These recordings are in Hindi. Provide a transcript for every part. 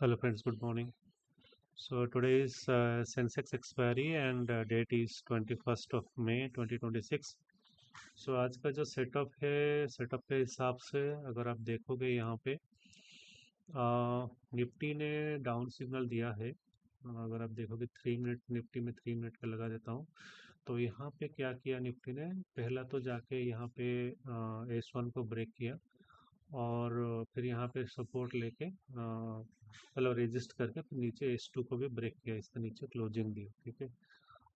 Hello friends, good morning. So today is Sensex expiry and date is 21st of May 2026. So आज का जो सेटअप के हिसाब से अगर आप देखोगे यहाँ पे निफ्टी ने डाउन सिग्नल दिया है। अगर आप देखोगे 3 मिनट निफ्टी में 3 मिनट का लगा देता हूँ। तो यहाँ पे क्या किया निफ्टी ने, पहला तो जाके यहाँ पे S1 को ब्रेक किया और फिर यहाँ पे सपोर्ट लेके मतलब रेजिस्ट करके फिर नीचे S2 को भी ब्रेक किया, इसके नीचे क्लोजिंग दी। ठीक है।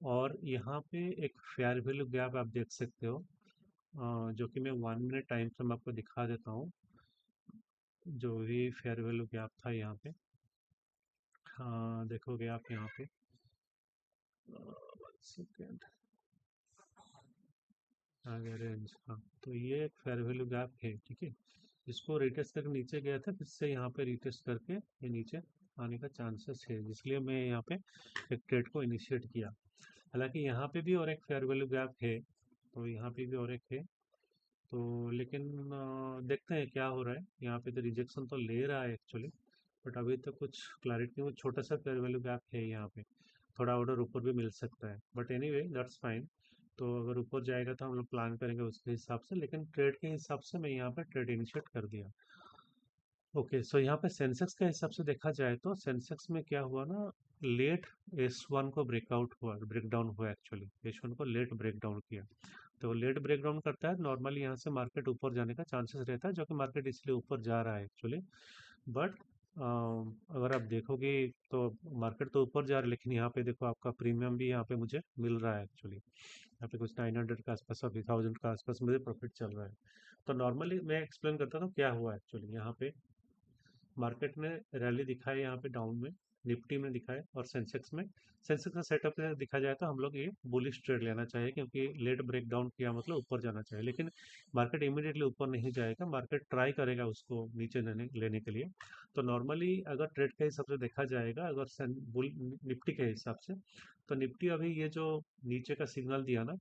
और यहाँ पे एक फेयर वैल्यू गैप आप देख सकते हो, जो कि मैं 1 मिनट टाइम फ्रेम आपको दिखा देता हूँ। जो भी फेयर वैल्यू गैप था यहाँ पे, देखोगे आप यहाँ पे, 1 सेकेंड आ गया रेंज। हाँ, तो ये एक फेयर वैल्यू गैप है। ठीक है। इसको रिटेस्ट करके नीचे गया था, फिर से यहाँ पे रिटेस्ट करके ये नीचे आने का चांसेस है, इसलिए मैं यहाँ पे एक ट्रेड को इनिशिएट किया। हालांकि यहाँ पे भी और एक फेयर वैल्यू गैप है, तो यहाँ पे भी और एक है। तो लेकिन देखते हैं क्या हो रहा है। यहाँ पे तो रिजेक्शन तो ले रहा है एक्चुअली, बट अभी तो कुछ क्लैरिटी, वो छोटा सा फेयर वैल्यू गैप है यहाँ पे। थोड़ा ऑर्डर ऊपर भी मिल सकता है, बट एनीवे दैट्स फाइन। तो अगर ऊपर जाएगा तो हम लोग प्लान करेंगे उसके हिसाब से, लेकिन ट्रेड के हिसाब से मैं यहाँ पे ट्रेड इनिशिएट कर दिया। ओके, सो यहाँ पे सेंसेक्स के हिसाब से देखा जाए तो सेंसेक्स में क्या हुआ ना, लेट S1 को ब्रेकआउट हुआ, ब्रेकडाउन हुआ। एक्चुअली S1 को लेट ब्रेकडाउन किया। तो लेट ब्रेकडाउन करता है, नॉर्मली यहाँ से मार्केट ऊपर जाने का चांसेस रहता है, जो कि मार्केट इसलिए ऊपर जा रहा है एक्चुअली। बट अगर आप देखोगे तो मार्केट तो ऊपर जा रहा है, लेकिन यहाँ पे देखो आपका प्रीमियम भी यहाँ पे मुझे मिल रहा है एक्चुअली। यहाँ पे कुछ 900 के आसपास, अभी 1000 के आसपास मुझे प्रॉफिट चल रहा है। तो नॉर्मली मैं एक्सप्लेन करता हूँ क्या हुआ एक्चुअली। यहाँ पे मार्केट ने रैली दिखाई यहाँ पे डाउन में, निफ्टी में दिखाए, और सेंसेक्स में। सेंसेक्स का सेटअप दिखा जाए तो हम लोग ये बुलिश ट्रेड लेना चाहिए, क्योंकि लेट ब्रेक डाउन किया मतलब ऊपर जाना चाहिए, लेकिन मार्केट इमीडिएटली ऊपर नहीं जाएगा, मार्केट ट्राई करेगा उसको नीचे लेने के लिए। तो नॉर्मली अगर ट्रेड के हिसाब से देखा जाएगा, अगर बुल निफ्टी के हिसाब से, तो निफ्टी अभी ये जो नीचे का सिग्नल दिया ना,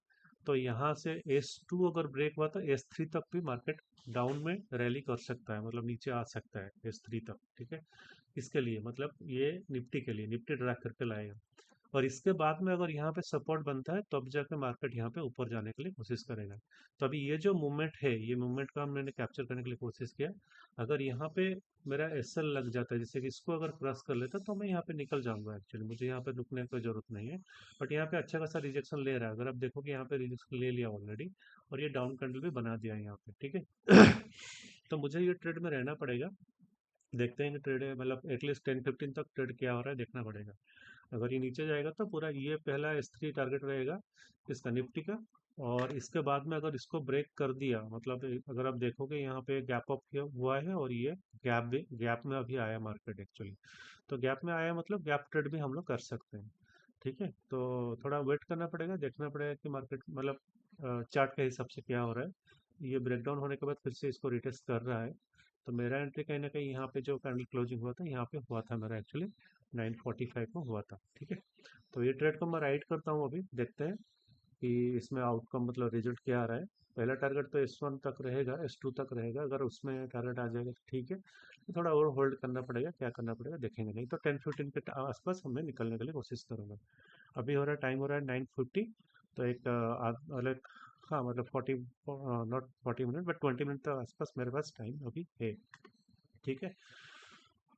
तो यहाँ से S2 अगर ब्रेक हुआ तो S3 तक भी मार्केट डाउन में रैली कर सकता है, मतलब नीचे आ सकता है S3 तक। ठीक है। इसके लिए मतलब ये निफ्टी के लिए, निफ्टी ड्रैग करके लाएगा। और इसके बाद में अगर यहाँ पे सपोर्ट बनता है, तो अब जाके मार्केट यहाँ पे ऊपर जाने के लिए कोशिश करेगा। तो अभी ये जो मूवमेंट है, ये मूवमेंट का मैंने कैप्चर करने के लिए कोशिश किया। अगर यहाँ पे मेरा SL लग जाता है, जैसे कि इसको अगर क्रॉस कर लेता, तो मैं यहाँ पे निकल जाऊंगा एक्चुअली, मुझे यहाँ पे रुकने की जरूरत नहीं है। बट यहाँ पे अच्छा खासा रिजेक्शन ले रहा है, अगर आप देखोगे यहाँ पे रिजेक्शन ले लिया ऑलरेडी, और ये डाउन कैंडल भी बना दिया है यहाँ पे। ठीक है। तो मुझे ये ट्रेड में रहना पड़ेगा। देखते हैं कि ट्रेड मतलब एटलीस्ट 10-15 तक ट्रेड क्या हो रहा है, देखना पड़ेगा। अगर ये नीचे जाएगा तो पूरा ये पहला S3 टारगेट रहेगा इसका, निफ्टी का। और इसके बाद में अगर इसको ब्रेक कर दिया, मतलब अगर आप देखोगे यहाँ पे गैप अप हुआ है, और ये गैप में अभी आया मार्केट एक्चुअली। तो गैप में आया मतलब गैप ट्रेड भी हम लोग कर सकते हैं। ठीक है। तो थोड़ा वेट करना पड़ेगा, देखना पड़ेगा कि मार्केट मतलब चार्ट के हिसाब से क्या हो रहा है। ये ब्रेकडाउन होने के बाद फिर से इसको रिटेस्ट कर रहा है। तो मेरा एंट्री कहीं ना कहीं यहाँ पे जो कैंडल क्लोजिंग हुआ था, यहाँ पे हुआ था मेरा एक्चुअली 945 को हुआ था। ठीक है। तो ये ट्रेड को मैं राइट करता हूँ, अभी देखते हैं कि इसमें आउटकम मतलब रिजल्ट क्या आ रहा है। पहला टारगेट तो S1 तक रहेगा, S2 तक रहेगा, अगर उसमें टारगेट आ जाएगा तो ठीक है। तो थोड़ा और होल्ड करना पड़ेगा, क्या करना पड़ेगा देखेंगे, नहीं तो 10-15 के आसपास हमें निकलने के लिए कोशिश करूंगा। अभी हो रहा है, टाइम हो रहा है 9:50। तो एक मतलब हाँ, मतलब 40, नॉट 40 मिनट बट 20 मिनट के आसपास मेरे पास टाइम अभी है। ठीक है।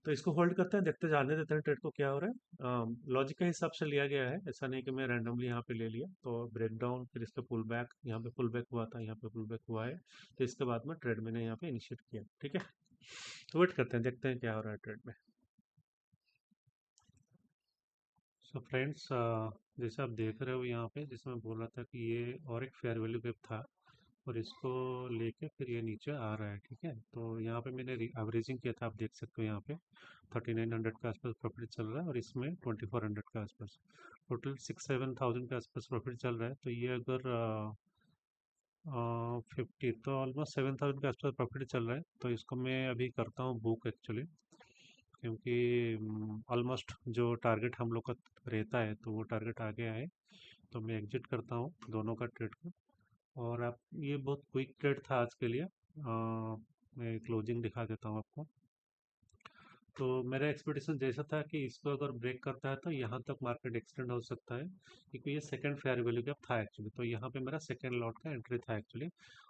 तो इसको होल्ड करते हैं, देखते जाने देते हैं ट्रेड को क्या हो रहा है। लॉजिक के हिसाब से लिया गया है, ऐसा नहीं कि मैं रैंडमली यहाँ पे ले लिया। तो ब्रेक डाउन, फिर इसका पुल बैक, यहाँ पे पुल बैक हुआ था, यहाँ पे पुल बैक हुआ है। तो इसके बाद में ट्रेड मैंने यहाँ पे इनिशिएट किया। ठीक है। तो वेट करते हैं, देखते हैं क्या हो रहा है ट्रेड में। सो फ्रेंड्स, जैसे आप देख रहे हो यहाँ पे, जैसे मैं बोल रहा था कि ये और एक फेयर वैल्यू गैप था, और इसको लेके फिर ये नीचे आ रहा है। ठीक है। तो यहाँ पे मैंने एवरेजिंग किया था, आप देख सकते हो यहाँ पे 3900 के आसपास प्रॉफिट चल रहा है, और इसमें 2400 के आसपास, टोटल 6-7 थाउजेंड के आसपास प्रॉफिट चल रहा है। तो ये अगर 50, तो ऑलमोस्ट 7000 के आसपास प्रॉफिट चल रहा है। तो इसको मैं अभी करता हूँ बुक एक्चुअली, क्योंकि ऑलमोस्ट जो टारगेट हम लोग का रहता है, तो वो टारगेट आ गया है। तो मैं एग्जिट करता हूँ दोनों का ट्रेड को। और आप, ये बहुत क्विक ट्रेड था आज के लिए। मैं क्लोजिंग दिखा देता हूँ आपको। तो मेरा एक्सपेक्टेशन जैसा था कि इसको अगर ब्रेक करता है तो यहाँ तक मार्केट एक्सटेंड हो सकता है, क्योंकि ये सेकंड फेयर वैल्यू गैप था एक्चुअली। तो यहाँ पे मेरा सेकंड लॉट का एंट्री था एक्चुअली।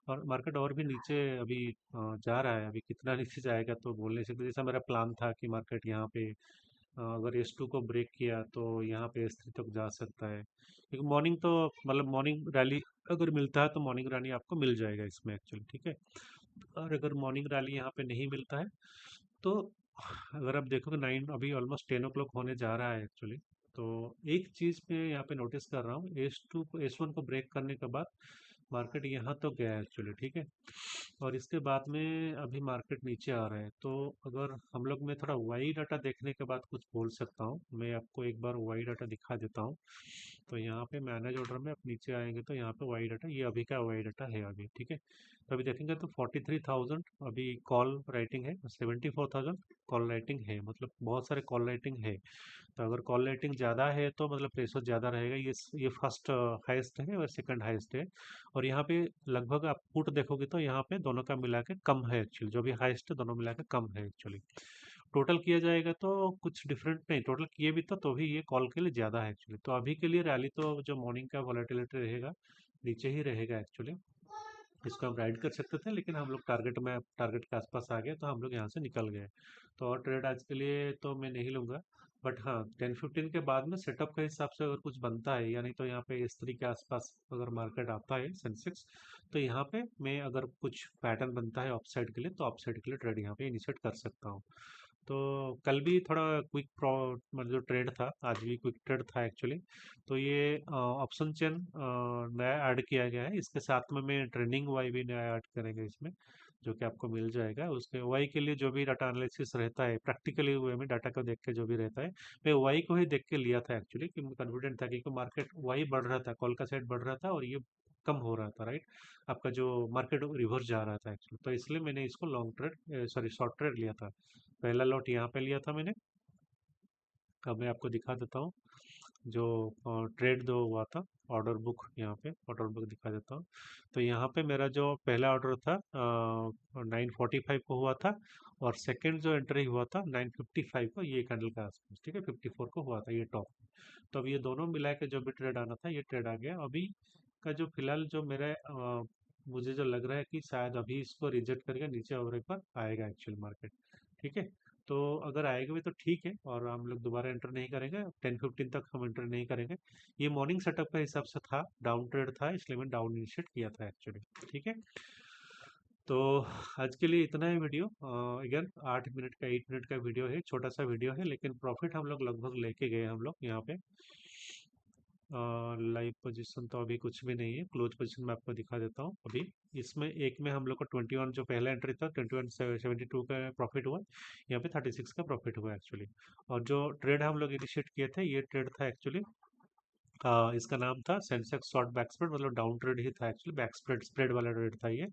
और मार्केट और भी नीचे अभी जा रहा है, अभी कितना नीचे जाएगा तो बोल नहीं सकते। जैसा मेरा प्लान था कि मार्केट यहाँ पे अगर S2 को ब्रेक किया तो यहाँ पे S3 तक जा सकता है, क्योंकि मॉर्निंग तो मतलब मॉर्निंग रैली अगर मिलता है तो मॉर्निंग रैली आपको मिल जाएगा इसमें एक्चुअली, ठीक है। और अगर मॉर्निंग रैली यहाँ पे नहीं मिलता है तो अगर आप देखोगे 9 अभी ऑलमोस्ट 10 o'clock होने जा रहा है एक्चुअली। तो एक चीज़ मैं यहाँ पे नोटिस कर रहा हूँ, S2 को S1 को ब्रेक करने के बाद मार्केट यहाँ तो गया एक्चुअली, ठीक है। और इसके बाद में अभी मार्केट नीचे आ रहा है। तो अगर हम लोग, मैं थोड़ा वाई डाटा देखने के बाद कुछ बोल सकता हूँ। मैं आपको एक बार वाई डाटा दिखा देता हूँ। तो यहाँ पे मैनेज ऑर्डर में आप नीचे आएंगे तो यहाँ पे वाई डाटा, ये अभी का वाई डाटा है अभी, ठीक है। तो अभी देखेंगे तो 43,000 अभी कॉल राइटिंग है, 74,000 कॉल राइटिंग है, मतलब बहुत सारे कॉल राइटिंग है। तो अगर कॉल रेटिंग ज़्यादा है तो मतलब प्रेशर ज़्यादा रहेगा। ये फर्स्ट हाईएस्ट है और सेकंड हाईएस्ट है। और यहाँ पे लगभग आप पुट देखोगे तो यहाँ पे दोनों का मिला के कम है एक्चुअली, जो भी हाईएस्ट है दोनों मिला के कम है एक्चुअली। टोटल किया जाएगा तो कुछ डिफरेंट नहीं, टोटल किए भी तो भी ये कॉल के लिए ज़्यादा है एक्चुअली। तो अभी के लिए रैली तो जो मॉर्निंग का वॉलेटिलिटी रहेगा नीचे ही रहेगा एक्चुअली। इसको हम राइड कर सकते थे, लेकिन हम लोग टारगेट के आसपास आ गए तो हम लोग यहाँ से निकल गए। तो और ट्रेड आज के लिए तो मैं नहीं लूँगा। बट हाँ, 10-15 के बाद में सेटअप के हिसाब से अगर कुछ बनता है, यानी तो यहाँ पे S3 के आसपास अगर मार्केट आता है सेंसेक्स, तो यहाँ पे मैं अगर कुछ पैटर्न बनता है अपसाइड के लिए तो अपसाइड के लिए ट्रेड यहाँ पे इनिशिएट कर सकता हूँ। तो कल भी थोड़ा क्विक प्रो मतलब जो ट्रेड था, आज भी क्विक ट्रेड था एक्चुअली। तो ये ऑप्शन चेन नया ऐड किया गया है, इसके साथ में मैं ट्रेंडिंग वाई भी नया ऐड करेंगे इसमें, जो कि आपको मिल जाएगा। उसके वाई के लिए जो भी डाटा एनालिसिस रहता है प्रैक्टिकली वे में डाटा को देख के जो भी रहता है, मैं वाई को ही देख के लिया था एक्चुअली, कि मैं कॉन्फिडेंट था कि मार्केट वाई बढ़ रहा था, कॉल का साइड बढ़ रहा था और ये कम हो रहा था, राइट। आपका जो मार्केट रिवर्स जा रहा था एक्चुअली, तो इसलिए मैंने इसको long trade sorry short trade लिया था। पहला लॉट यहाँ पे लिया था मैंने। अब मैं आपको दिखा देता हूँ जो ट्रेड दो हुआ था, ऑर्डर बुक, यहाँ पे ऑर्डर बुक दिखा देता हूँ। तो यहाँ पे मेरा जो पहला ऑर्डर था 9:45 को हुआ था, और सेकंड जो एंट्री हुआ था 9:55 को, ये कैंडल का आसपास, ठीक है, 54 को हुआ था ये टॉप। तो अब ये दोनों मिला के जो भी ट्रेड आना था ये ट्रेड आ गया। अभी का जो फिलहाल जो मेरा मुझे जो लग रहा है कि शायद अभी इसको रिजेक्ट करके नीचे और एक बार आएगा एक्चुअल मार्केट, ठीक है। तो अगर आएगा भी तो ठीक है, और हम लोग दोबारा एंटर नहीं करेंगे, 10-15 तक हम एंटर नहीं करेंगे। ये मॉर्निंग सेटअप के हिसाब से था, डाउन ट्रेड था, इसलिए मैं डाउन इनिशिएट किया था एक्चुअली, ठीक है। तो आज के लिए इतना ही वीडियो। अगेन 8 मिनट का 8 मिनट का वीडियो है, छोटा सा वीडियो है, लेकिन प्रॉफिट हम लोग लगभग लेके गए हम लोग यहाँ पे। लाइव पोजीशन तो अभी कुछ भी नहीं है, क्लोज पोजीशन मैं आपको दिखा देता हूँ अभी। इसमें एक में हम लोग को 21 जो पहला एंट्री था 21.72 का प्रॉफिट हुआ, यहाँ पे 36 का प्रॉफिट हुआ एक्चुअली। और जो ट्रेड हम लोग इनिशिएट किए थे ये ट्रेड था एक्चुअली, इसका नाम था सेंसेक्स शॉर्ट बैक स्प्रेड, मतलब डाउन ट्रेड ही था एक्चुअली, बैक स्प्रेड स्प्रेड वाला ट्रेड था ये।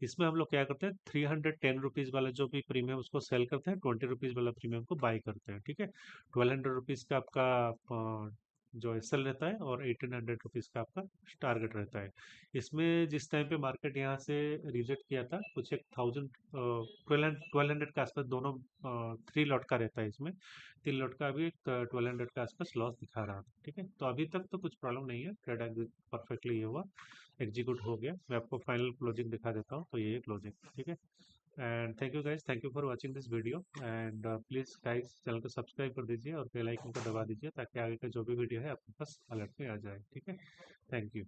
इसमें हम लोग क्या करते हैं, 310 रुपीज़ वाला जो भी प्रीमियम उसको सेल करते हैं, 20 रुपीज़ वाला प्रीमियम को बाई करते हैं, ठीक है। 1200 रुपीज़ का आपका जो एसएल रहता है, और 1800 रुपीज़ का आपका टारगेट रहता है। इसमें जिस टाइम पे मार्केट यहाँ से रिजेक्ट किया था, कुछ एक 1200 के आसपास दोनों 3 लॉट का रहता है इसमें, 3 लॉट का अभी 1200 के आसपास लॉस दिखा रहा था, ठीक है। तो अभी तक तो कुछ प्रॉब्लम नहीं है, ट्रेड एग्जिट परफेक्टली ये हुआ, एग्जीक्यूट हो गया। मैं आपको फाइनल क्लोजिंग दिखा देता हूँ, तो ये है क्लोजिंग, ठीक है। And thank you guys, thank you for watching this video. And please guys channel को सब्सक्राइब कर दीजिए और बेल आइकन को दबा दीजिए, ताकि आगे का जो भी वीडियो है आपके पास अलर्ट में आ जाए, ठीक है। Thank you.